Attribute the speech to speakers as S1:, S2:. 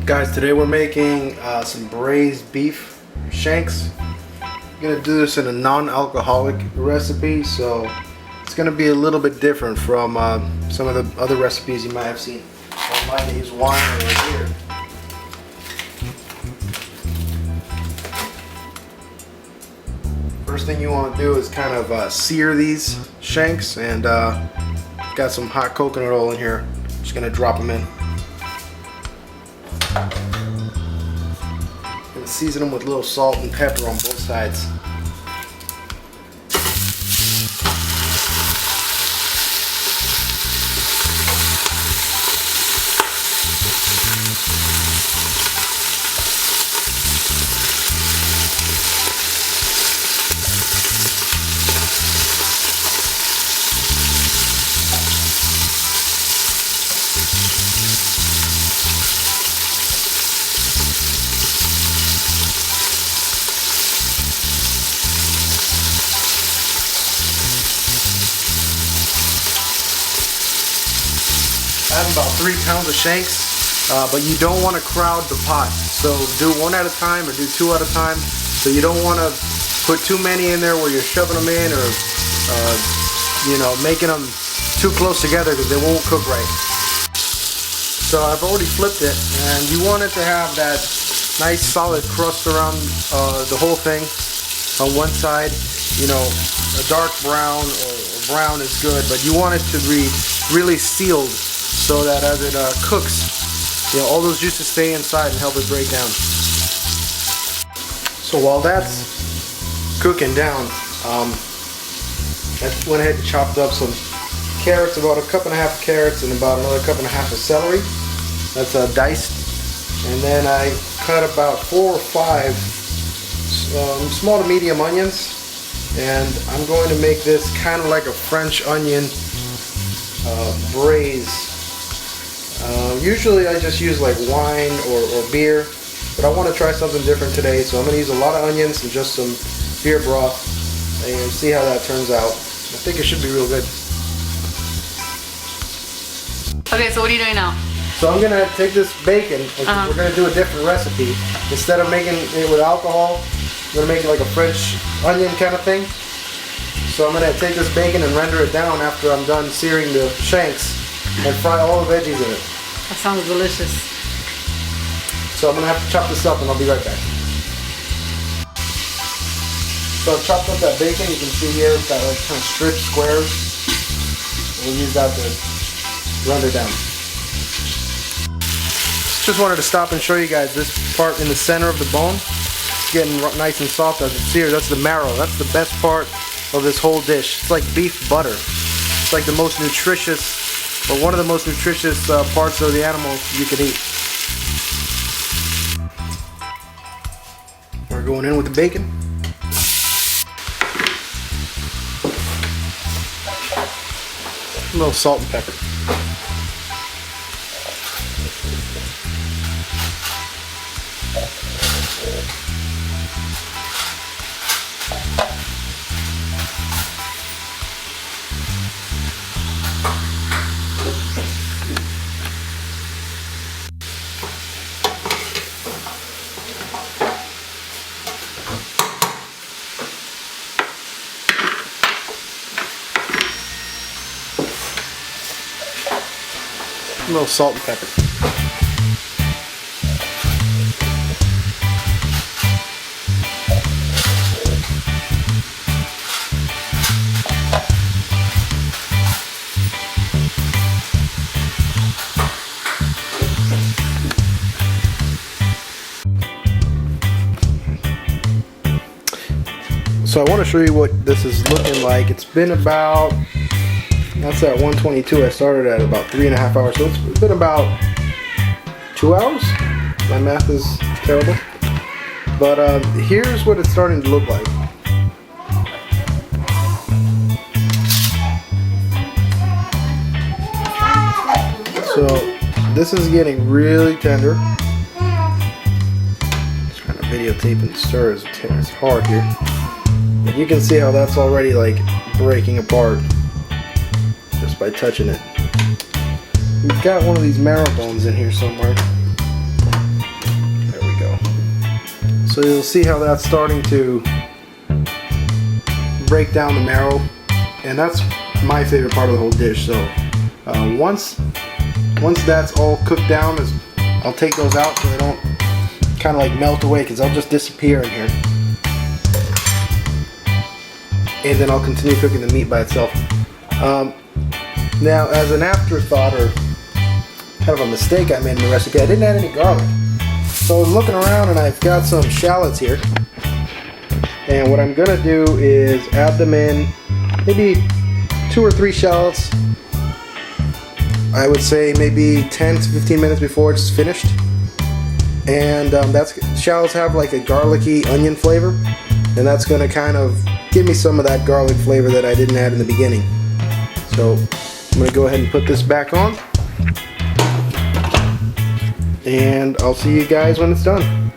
S1: Guys, today we're making some braised beef shanks. I'm gonna do this in a non-alcoholic recipe, so it's gonna be a little bit different from some of the other recipes you might have seen online. They use wine right here. First thing you want to do is kind of sear these shanks, and got some hot coconut oil in here. Just gonna drop them in. And season them with a little salt and pepper on both sides. I have about 3 pounds of shanks, but you don't want to crowd the pot. So do 1 at a time or do 2 at a time. So you don't want to put too many in there where you're shoving them in or you know, making them too close together because they won't cook right. So I've already flipped it, and you want it to have that nice solid crust around the whole thing on one side. You know, a dark brown or brown is good, but you want it to be really sealed, so that as it cooks, you know, all those juices stay inside and help it break down. So while that's cooking down, I went ahead and chopped up some carrots, about 1.5 cups of carrots and about another 1.5 cups of celery. That's diced. And then I cut about 4 or 5 small to medium onions. And I'm going to make this kind of like a French onion braise. Usually I just use like wine or beer, but I want to try something different today, so I'm going to use a lot of onions and just some beer broth and see how that turns out. I think it should be real good.
S2: Okay, so what are you doing now?
S1: So I'm going to take this bacon, and we're going to do a different recipe. Instead of making it with alcohol, I'm going to make it like a French onion kind of thing. So I'm going to take this bacon and render it down after I'm done searing the shanks and fry all the veggies in it.
S2: That sounds delicious.
S1: So I'm going to have to chop this up and I'll be right back. So I've chopped up that bacon. You can see here it's got like kind of stripped squares. We'll use that to render down. Just wanted to stop and show you guys this part in the center of the bone. It's getting nice and soft as it's seared. That's the marrow. That's the best part of this whole dish. It's like beef butter. It's like the most nutritious, or one of the most nutritious parts of the animal you can eat. We're going in with the bacon. A little salt and pepper. A little salt and pepper. So I want to show you what this is looking like. It's been about, that's at 122. I started at about 3.5 hours, so it's been about 2 hours. My math is terrible. But here's what it's starting to look like. So this is getting really tender. Just trying to videotape and stir. It's hard here. But you can see how that's already like breaking apart just by touching it. We've got one of these marrow bones in here somewhere. So you'll see how that's starting to break down the marrow, and that's my favorite part of the whole dish. So once that's all cooked down, I'll take those out so they don't kind of like melt away, because they'll just disappear in here. And then I'll continue cooking the meat by itself. Now, as an afterthought, or kind of a mistake I made in the recipe, I didn't add any garlic. So I was looking around and I've got some shallots here. And what I'm gonna do is add them in, maybe 2 or 3 shallots. I would say maybe 10 to 15 minutes before it's finished. And shallots have like a garlicky onion flavor, and that's gonna kind of give me some of that garlic flavor that I didn't add in the beginning. So I'm gonna go ahead and put this back on, and I'll see you guys when it's done.